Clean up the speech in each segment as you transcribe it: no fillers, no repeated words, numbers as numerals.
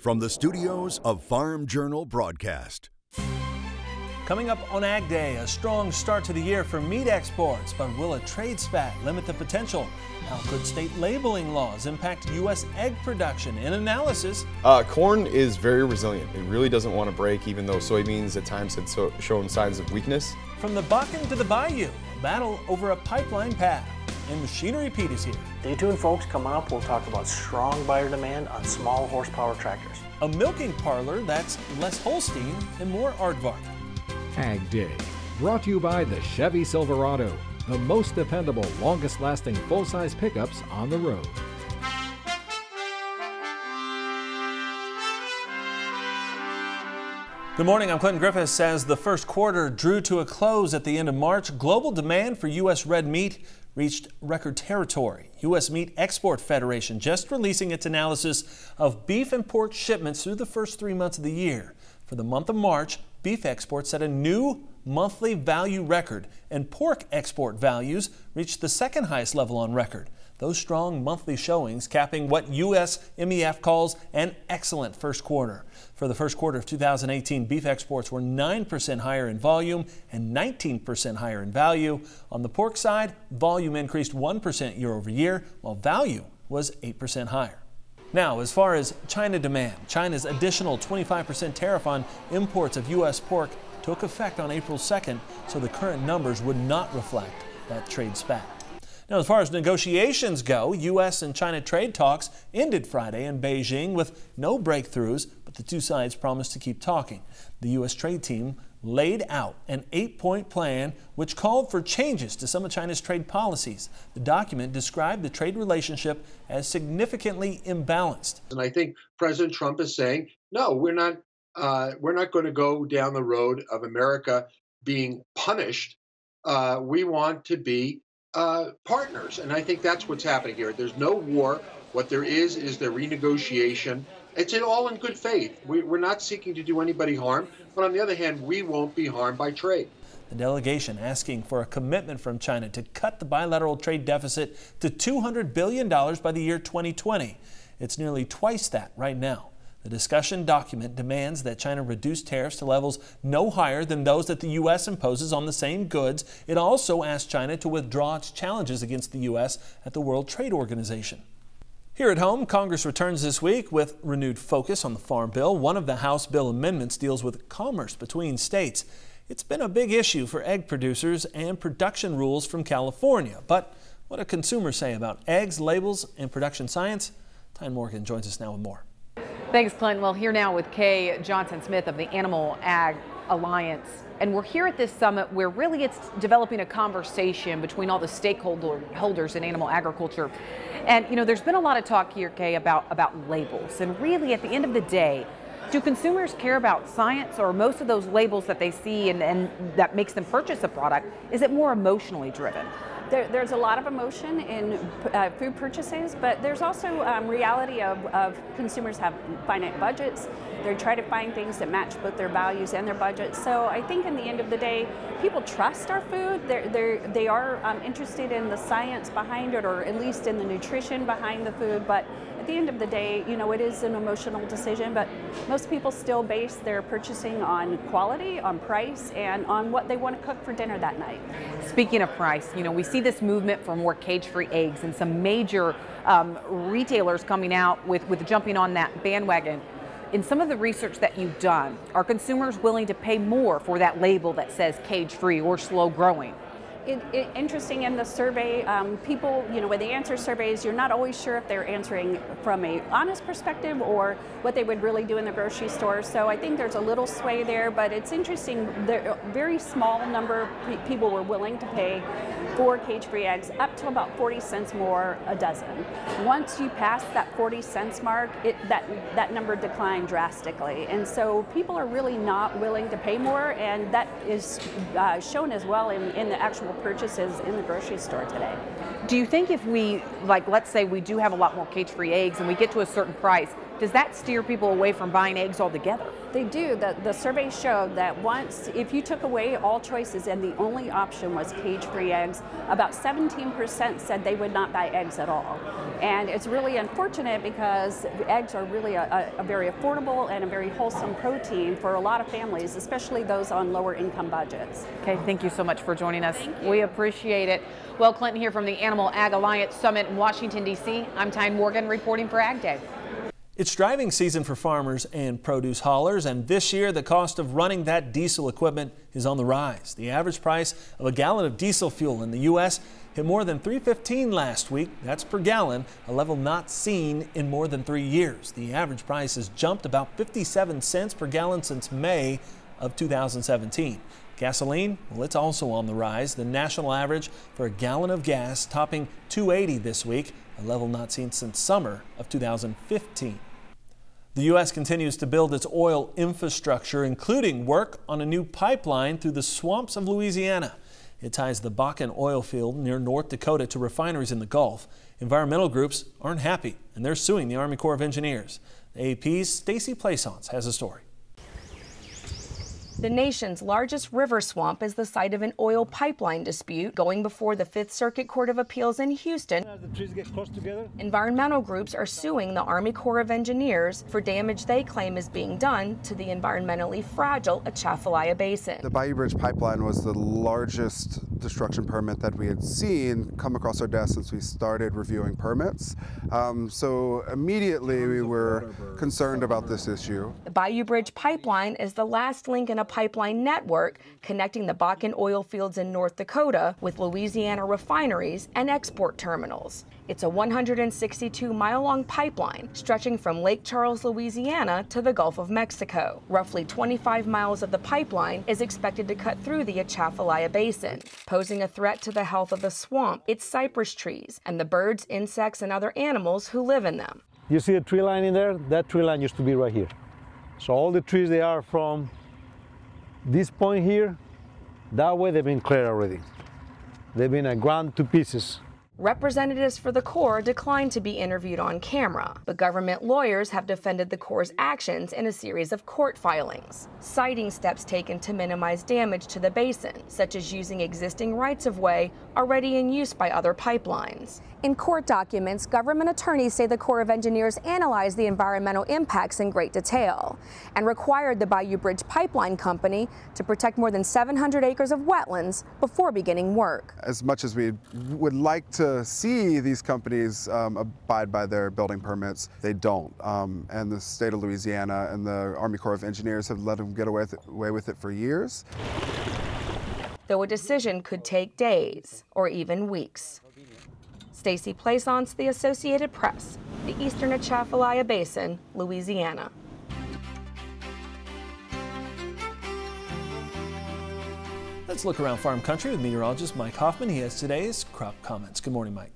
from the studios of Farm Journal Broadcast. Coming up on Ag Day, a strong start to the year for meat exports, but will a trade spat limit the potential? How could state labeling laws impact U.S. egg production? In analysis, corn is very resilient. It really doesn't want to break, even though soybeans at times had shown signs of weakness. From the Bakken to the Bayou, a battle over a pipeline path. And Machinery Pete is here. Stay tuned, folks. Coming up, we'll talk about strong buyer demand on small horsepower tractors. A milking parlor that's less Holstein and more aardvark. Ag Day, brought to you by the Chevy Silverado, the most dependable, longest-lasting full-size pickups on the road. Good morning, I'm Clinton Griffiths. As the first quarter drew to a close at the end of March, global demand for U.S. red meat reached record territory. U.S. Meat Export Federation just releasing its analysis of beef and pork shipments through the first 3 months of the year. For the month of March, beef exports set a new monthly value record, and pork export values reached the second highest level on record. Those strong monthly showings capping what U.S. MEF calls an excellent first quarter. For the first quarter of 2018, beef exports were 9% higher in volume and 19% higher in value. On the pork side, volume increased 1% year over year, while value was 8% higher. Now, as far as China demand, China's additional 25% tariff on imports of U.S. pork took effect on April 2nd, so the current numbers would not reflect that trade spat. Now, as far as negotiations go, U.S. and China trade talks ended Friday in Beijing with no breakthroughs, but the two sides promised to keep talking. The U.S. trade team laid out an 8-point plan which called for changes to some of China's trade policies. The document described the trade relationship as significantly imbalanced. And I think President Trump is saying, no, we're not going to go down the road of America being punished. We want to be partners. And I think that's what's happening here. There's no war. What there is the renegotiation. It's all in good faith. We're not seeking to do anybody harm. But on the other hand, we won't be harmed by trade. The delegation asking for a commitment from China to cut the bilateral trade deficit to $200 billion by the year 2020. It's nearly twice that right now. The discussion document demands that China reduce tariffs to levels no higher than those that the U.S. imposes on the same goods. It also asks China to withdraw its challenges against the U.S. at the World Trade Organization. Here at home, Congress returns this week with renewed focus on the Farm Bill. One of the House bill amendments deals with commerce between states. It's been a big issue for egg producers and production rules from California. But what do consumers say about eggs, labels, and production science? Tyne Morgan joins us now with more. Thanks, Clinton. Well, here now with Kay Johnson-Smith of the Animal Ag Alliance. And we're here at this summit where really it's developing a conversation between all the stakeholders in animal agriculture. And, you know, there's been a lot of talk here, Kay, about labels. And really, at the end of the day, do consumers care about science, or most of those labels that they see and that makes them purchase a product, is it more emotionally driven? There's a lot of emotion in food purchases, but there's also reality of consumers have finite budgets. They're trying to find things that match both their values and their budgets. So I think in the end of the day, people trust our food. They are interested in the science behind it, or at least in the nutrition behind the food. But at the end of the day, you know, it is an emotional decision, but most people still base their purchasing on quality, on price, and on what they want to cook for dinner that night. Speaking of price, you know, we see this movement for more cage-free eggs, and some major retailers coming out with jumping on that bandwagon. In some of the research that you've done, are consumers willing to pay more for that label that says cage-free or slow-growing? Interesting in the survey, people, you know, when they answer surveys, you're not always sure if they're answering from an honest perspective or what they would really do in the grocery store. So I think there's a little sway there, but it's interesting. A very small number of people were willing to pay for cage-free eggs, up to about 40 cents more a dozen. Once you pass that 40 cents mark, that number declined drastically. And so people are really not willing to pay more, and that is shown as well in the actual purchases in the grocery store today. Do you think if we, like, let's say we do have a lot more cage-free eggs and we get to a certain price, does that steer people away from buying eggs altogether? They do. The survey showed that if you took away all choices and the only option was cage-free eggs, about 17% said they would not buy eggs at all. And it's really unfortunate because eggs are really a very affordable and a very wholesome protein for a lot of families, especially those on lower income budgets. Okay, thank you so much for joining us. We appreciate it. Well, Clinton here from the Animal Ag Alliance Summit in Washington, D.C. I'm Tyne Morgan reporting for Ag Day. It's driving season for farmers and produce haulers, and this year the cost of running that diesel equipment is on the rise. The average price of a gallon of diesel fuel in the U.S. hit more than $3.15 last week. That's per gallon, a level not seen in more than 3 years. The average price has jumped about 57 cents per gallon since May of 2017. Gasoline, well, it's also on the rise. The national average for a gallon of gas topping $2.80 this week, a level not seen since summer of 2015. The U.S. continues to build its oil infrastructure, including work on a new pipeline through the swamps of Louisiana. It ties the Bakken oil field near North Dakota to refineries in the Gulf. Environmental groups aren't happy, and they're suing the Army Corps of Engineers. The AP's Stacey Plaisance has a story. The nation's largest river swamp is the site of an oil pipeline dispute going before the Fifth Circuit Court of Appeals in Houston. As the trees get close together, environmental groups are suing the Army Corps of Engineers for damage they claim is being done to the environmentally fragile Atchafalaya Basin. The Bayou Bridge pipeline was the largest destruction permit that we had seen come across our desk since we started reviewing permits. So immediately we were concerned about this issue. The Bayou Bridge pipeline is the last link in a pipeline network connecting the Bakken oil fields in North Dakota with Louisiana refineries and export terminals. It's a 162-mile-long pipeline stretching from Lake Charles, Louisiana to the Gulf of Mexico. Roughly 25 miles of the pipeline is expected to cut through the Atchafalaya Basin, posing a threat to the health of the swamp, its cypress trees, and the birds, insects, and other animals who live in them. you see a tree line in there? That tree line used to be right here. So all the trees, they are from this point here, that way they've been cleared already. They've been ground to pieces. Representatives for the Corps declined to be interviewed on camera, but government lawyers have defended the Corps' actions in a series of court filings, citing steps taken to minimize damage to the basin, such as using existing rights-of-way already in use by other pipelines. In court documents, government attorneys say the Corps of Engineers analyzed the environmental impacts in great detail and required the Bayou Bridge Pipeline Company to protect more than 700 acres of wetlands before beginning work. As much as we would like to see these companies abide by their building permits, they don't. And the state of Louisiana and the Army Corps of Engineers have let them get away with it for years. Though a decision could take days or even weeks. Stacey Plaisance, The Associated Press, the Eastern Atchafalaya Basin, Louisiana. Let's look around farm country with meteorologist Mike Hoffman. He has today's crop comments. Good morning, Mike.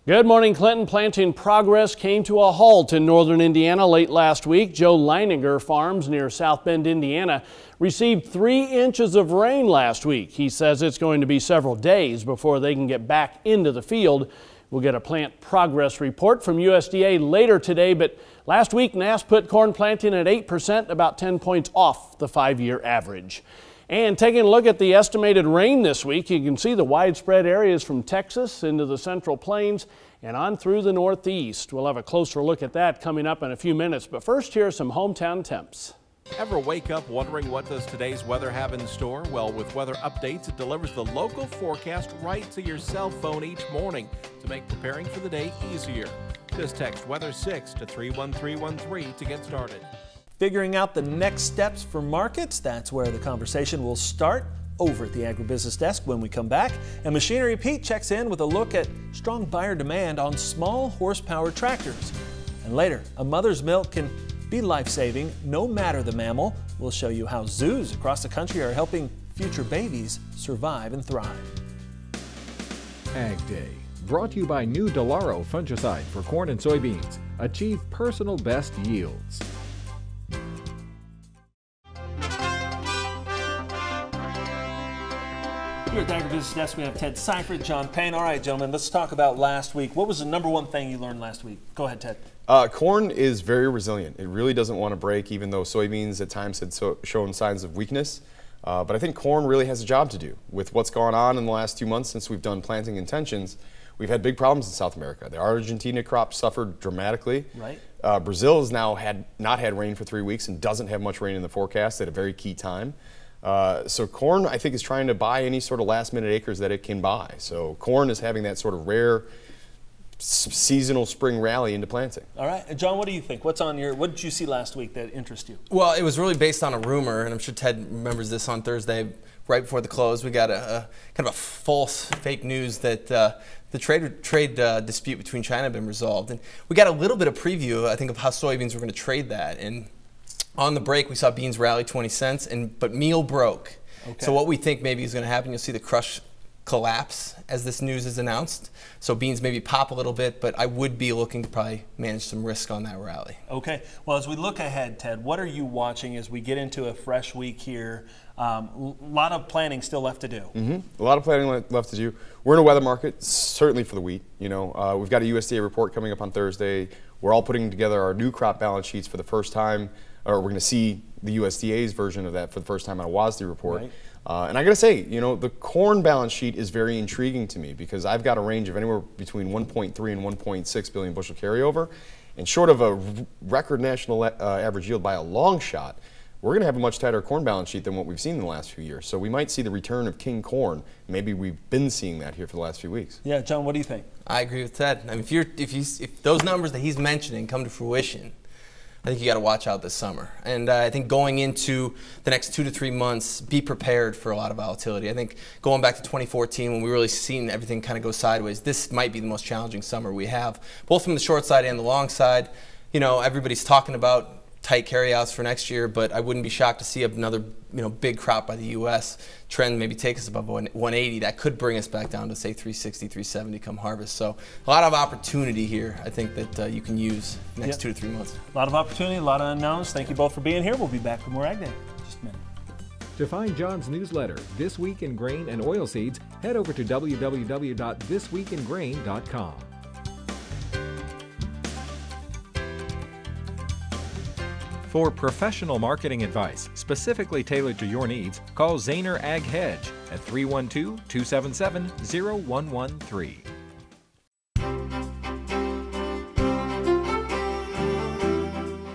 Good morning, Clinton. Planting progress came to a halt in northern Indiana late last week. Joe Leininger Farms near South Bend, Indiana, received 3 inches of rain last week. He says it's going to be several days before they can get back into the field. We'll get a plant progress report from USDA later today, but last week NASS put corn planting at 8%, about 10 points off the 5-year average. And taking a look at the estimated rain this week, you can see the widespread areas from Texas into the Central Plains and on through the Northeast. We'll have a closer look at that coming up in a few minutes, but first here are some hometown temps. Ever wake up wondering what does today's weather have in store? Well, with weather updates, it delivers the local forecast right to your cell phone each morning to make preparing for the day easier. Just text Weather 6 to 31313 to get started. Figuring out the next steps for markets, that's where the conversation will start over at the Agribusiness Desk when we come back. And Machinery Pete checks in with a look at strong buyer demand on small horsepower tractors. And later, a mother's milk can be life-saving no matter the mammal. We'll show you how zoos across the country are helping future babies survive and thrive. Ag Day, brought to you by new Delaro fungicide for corn and soybeans. Achieve personal best yields. Here at the Agribusiness Desk, we have Ted Seifert, John Payne. All right, gentlemen, let's talk about last week. What was the #1 thing you learned last week? Go ahead, Ted. Corn is very resilient. It really doesn't want to break, even though soybeans at times had shown signs of weakness. But I think corn really has a job to do with what's gone on in the last 2 months since we've done planting intentions. we've had big problems in South America. The Argentina crop suffered dramatically. Right. Brazil has now not had rain for 3 weeks and doesn't have much rain in the forecast at a very key time. So corn, I think, is trying to buy any sort of last-minute acres that it can buy. So corn is having that sort of rare seasonal spring rally into planting. All right, John, what do you think? What did you see last week that interests you? Well, it was really based on a rumor, and I'm sure Ted remembers this on Thursday, right before the close. We got a kind of a false, fake news that the trade dispute between China had been resolved, and we got a little bit of preview, I think, of how soybeans were going to trade that. And on the break, we saw beans rally 20 cents, but meal broke. Okay. So what we think maybe is going to happen, you'll see the crush collapse as this news is announced. So beans maybe pop a little bit, but I would be looking to probably manage some risk on that rally. Okay. Well, as we look ahead, Ted, what are you watching as we get into a fresh week here? A lot of planning still left to do. A lot of planning left to do. We're in a weather market, certainly for the wheat. You know, we've got a USDA report coming up on Thursday. We're all putting together our new crop balance sheets for the first time, or we're going to see the USDA's version of that for the first time on a WASDE report. Right. And I got to say, you know, the corn balance sheet is very intriguing to me because I've got a range of anywhere between 1.3 and 1.6 billion bushel carryover. And short of a record national average yield by a long shot, we're going to have a much tighter corn balance sheet than what we've seen in the last few years. So we might see the return of king corn. Maybe we've been seeing that here for the last few weeks. Yeah, John, what do you think? I agree with Ted. I mean, if those numbers that he's mentioning come to fruition, I think you got to watch out this summer. And I think going into the next 2 to 3 months, be prepared for a lot of volatility. I think going back to 2014 when we really seen everything kind of go sideways, this might be the most challenging summer we have, both from the short side and the long side. You know, everybody's talking about tight carryouts for next year, but I wouldn't be shocked to see another big crop by the U.S. Trend maybe take us above 180. That could bring us back down to, say, 360, 370 come harvest. So a lot of opportunity here, I think, that you can use next 2 to 3 months. A lot of opportunity, a lot of unknowns. Thank you both for being here. We'll be back with more Ag Day in just a minute. To find John's newsletter, This Week in Grain and Oilseeds, head over to www.thisweekingrain.com. For professional marketing advice specifically tailored to your needs, call Zahner Ag Hedge at 312-277-0113.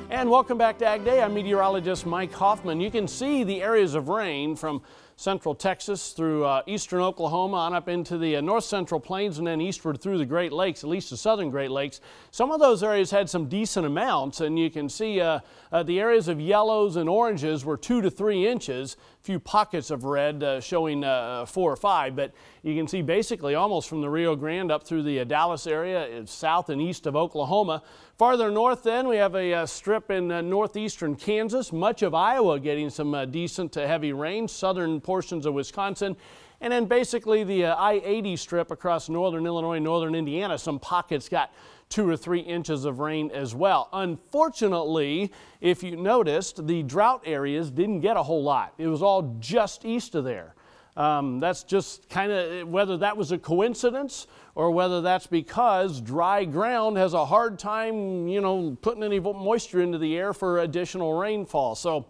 And welcome back to Ag Day. I'm meteorologist Mike Hoffman. You can see the areas of rain from central Texas through eastern Oklahoma on up into the north central plains and then eastward through the Great Lakes, at least the southern Great Lakes. Some of those areas had some decent amounts, and you can see the areas of yellows and oranges were 2 to 3 inches. A few pockets of red showing 4 or 5, but you can see basically almost from the Rio Grande up through the Dallas area, south and east of Oklahoma. Farther north then, we have a strip in northeastern Kansas, much of Iowa getting some decent to heavy rain, southern portions of Wisconsin, and then basically the I-80 strip across northern Illinois, northern Indiana. Some pockets got 2 or 3 inches of rain as well. Unfortunately, if you noticed, the drought areas didn't get a whole lot. It was all just east of there. That's just kind of whether that was a coincidence or whether that's because dry ground has a hard time, putting any moisture into the air for additional rainfall. So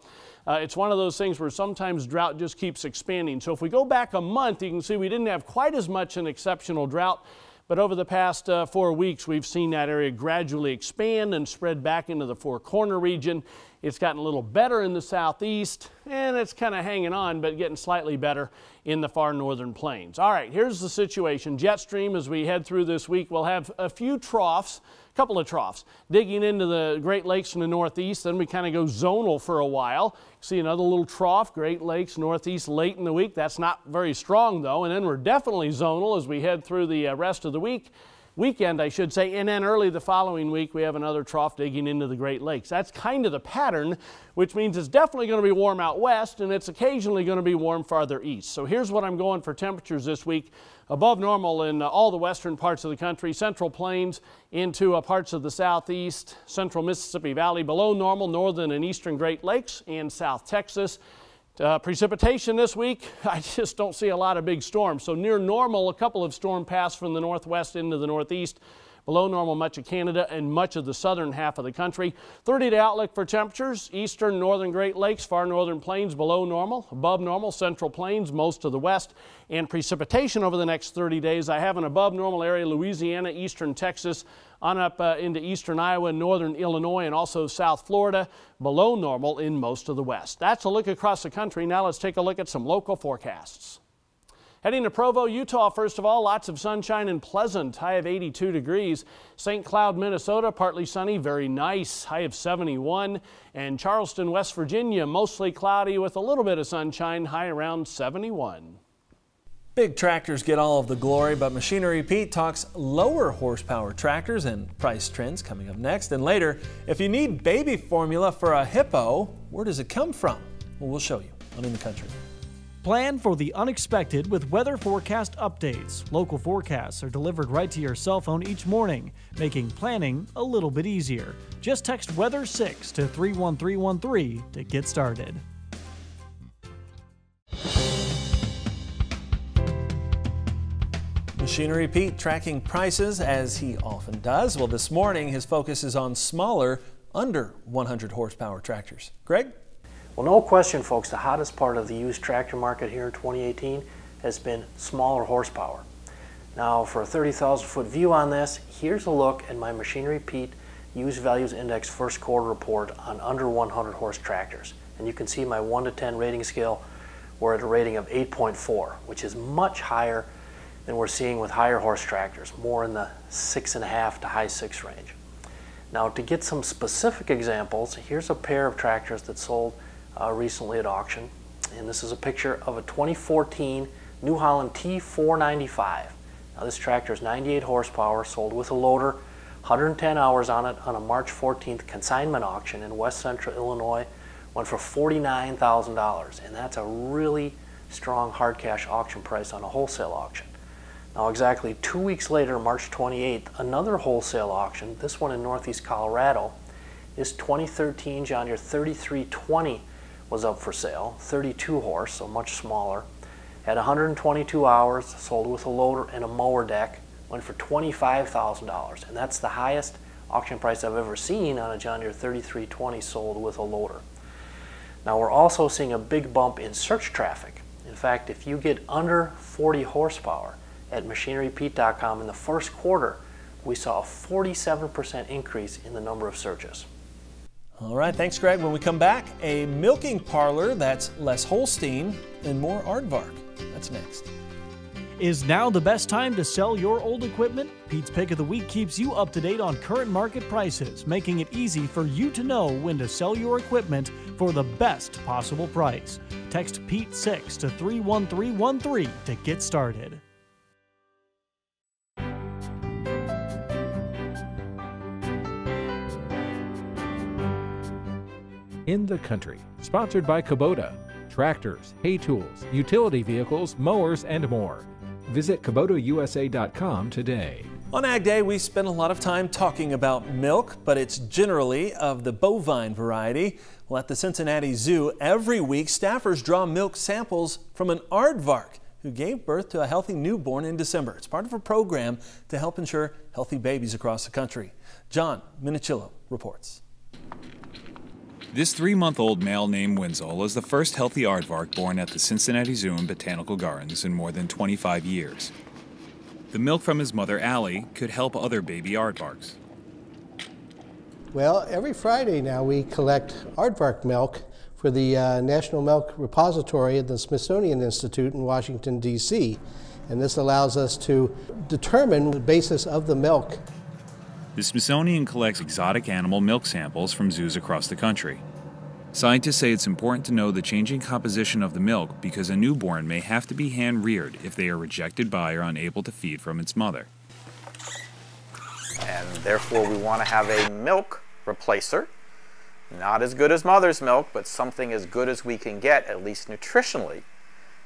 it's one of those things where sometimes drought just keeps expanding. So if we go back a month, you can see we didn't have quite as much an exceptional drought. But over the past 4 weeks, we've seen that area gradually expand and spread back into the Four Corner region. It's gotten a little better in the southeast, and it's kind of hanging on, but getting slightly better in the far northern plains. All right, here's the situation. Jet stream, as we head through this week, we'll have a few troughs, a couple of troughs, digging into the Great Lakes from the northeast. Then we kind of go zonal for a while. See another little trough, Great Lakes, northeast late in the week. That's not very strong, though. And then we're definitely zonal as we head through the rest of the weekend, I should say, and then early the following week we have another trough digging into the Great Lakes. That's kind of the pattern, which means it's definitely going to be warm out west and it's occasionally going to be warm farther east. So here's what I'm going for temperatures this week. Above normal in all the western parts of the country, central plains into parts of the southeast, central Mississippi Valley, below normal, northern and eastern Great Lakes and South Texas. Precipitation this week, I just don't see a lot of big storms. So near normal, a couple of storm paths from the northwest into the northeast. below normal much of Canada and much of the southern half of the country. 30-day outlook for temperatures, eastern northern Great Lakes, far northern plains below normal, above normal central plains, most of the west, and precipitation over the next 30 days. I have an above normal area, Louisiana, eastern Texas, on up into eastern Iowa, northern Illinois, and also South Florida, below normal in most of the west. That's a look across the country. Now let's take a look at some local forecasts. Heading to Provo, Utah, first of all, lots of sunshine and pleasant, high of 82 degrees. St. Cloud, Minnesota, partly sunny, very nice, high of 71. And Charleston, West Virginia, mostly cloudy with a little bit of sunshine, high around 71. Big tractors get all of the glory, but Machinery Pete talks lower horsepower tractors and price trends coming up next. And later, if you need baby formula for a hippo, where does it come from? Well, we'll show you on In the Country. Plan for the unexpected with weather forecast updates. Local forecasts are delivered right to your cell phone each morning, making planning a little bit easier. Just text Weather 6 to 31313 to get started. Machinery Pete tracking prices as he often does. Well, this morning his focus is on smaller, under 100 horsepower tractors. Greg? Well, no question, folks, the hottest part of the used tractor market here in 2018 has been smaller horsepower. Now, for a 30,000-foot view on this, here's a look at my Machinery Pete Used Values Index first quarter report on under 100 horse tractors. And you can see my 1 to 10 rating scale. We're at a rating of 8.4, which is much higher than we're seeing with higher horse tractors, more in the 6.5 to high 6 range. Now, to get some specific examples, here's a pair of tractors that sold recently at auction, and this is a picture of a 2014 New Holland T495. Now, this tractor is 98 horsepower, sold with a loader, 110 hours on it on a March 14th consignment auction in West Central Illinois, went for $49,000, and that's a really strong hard cash auction price on a wholesale auction. Now, exactly 2 weeks later, March 28th, another wholesale auction, this one in Northeast Colorado, this 2013 John Deere 3320 was up for sale, 32 horse, so much smaller, had 122 hours, sold with a loader and a mower deck, went for $25,000, and that's the highest auction price I've ever seen on a John Deere 3320 sold with a loader. Now, we're also seeing a big bump in search traffic. In fact, if you get under 40 horsepower at machinerypete.com in the first quarter, we saw a 47% increase in the number of searches. All right, thanks, Greg. When we come back, a milking parlor that's less Holstein and more aardvark. That's next. Is now the best time to sell your old equipment? Pete's Pick of the Week keeps you up to date on current market prices, making it easy for you to know when to sell your equipment for the best possible price. Text Pete 6 to 31313 to get started. In the Country, sponsored by Kubota. Tractors, hay tools, utility vehicles, mowers, and more. Visit KubotaUSA.com today. On Ag Day, we spend a lot of time talking about milk, but it's generally of the bovine variety. Well, at the Cincinnati Zoo, every week, staffers draw milk samples from an aardvark who gave birth to a healthy newborn in December. It's part of a program to help ensure healthy babies across the country. John Minichillo reports. This 3-month-old male named Wenzel is the first healthy aardvark born at the Cincinnati Zoo and Botanical Gardens in more than 25 years. The milk from his mother, Allie, could help other baby aardvarks. Well, every Friday now we collect aardvark milk for the National Milk Repository at the Smithsonian Institute in Washington, D.C. And this allows us to determine the basis of the milk. The Smithsonian collects exotic animal milk samples from zoos across the country. Scientists say it's important to know the changing composition of the milk because a newborn may have to be hand-reared if they are rejected by or unable to feed from its mother. And therefore we want to have a milk replacer, not as good as mother's milk, but something as good as we can get, at least nutritionally,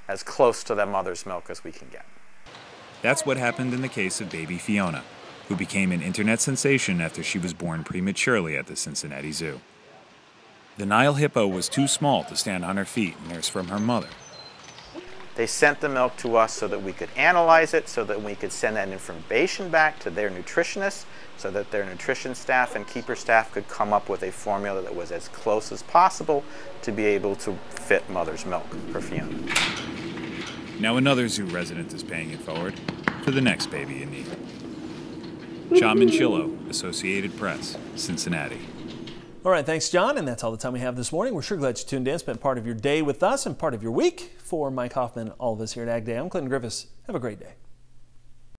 as close to that mother's milk as we can get. That's what happened in the case of baby Fiona, who became an internet sensation after she was born prematurely at the Cincinnati Zoo. The Nile hippo was too small to stand on her feet, nursed from her mother. They sent the milk to us so that we could analyze it, so that we could send that information back to their nutritionists, so that their nutrition staff and keeper staff could come up with a formula that was as close as possible to be able to fit mother's milk for Fiona. Now another zoo resident is paying it forward for the next baby in need. John Minchillo, Associated Press, Cincinnati. All right, thanks, John. And that's all the time we have this morning. We're sure glad you tuned in, spent part of your day with us and part of your week. For Mike Hoffman, all of us here at AgDay, I'm Clinton Griffiths. Have a great day.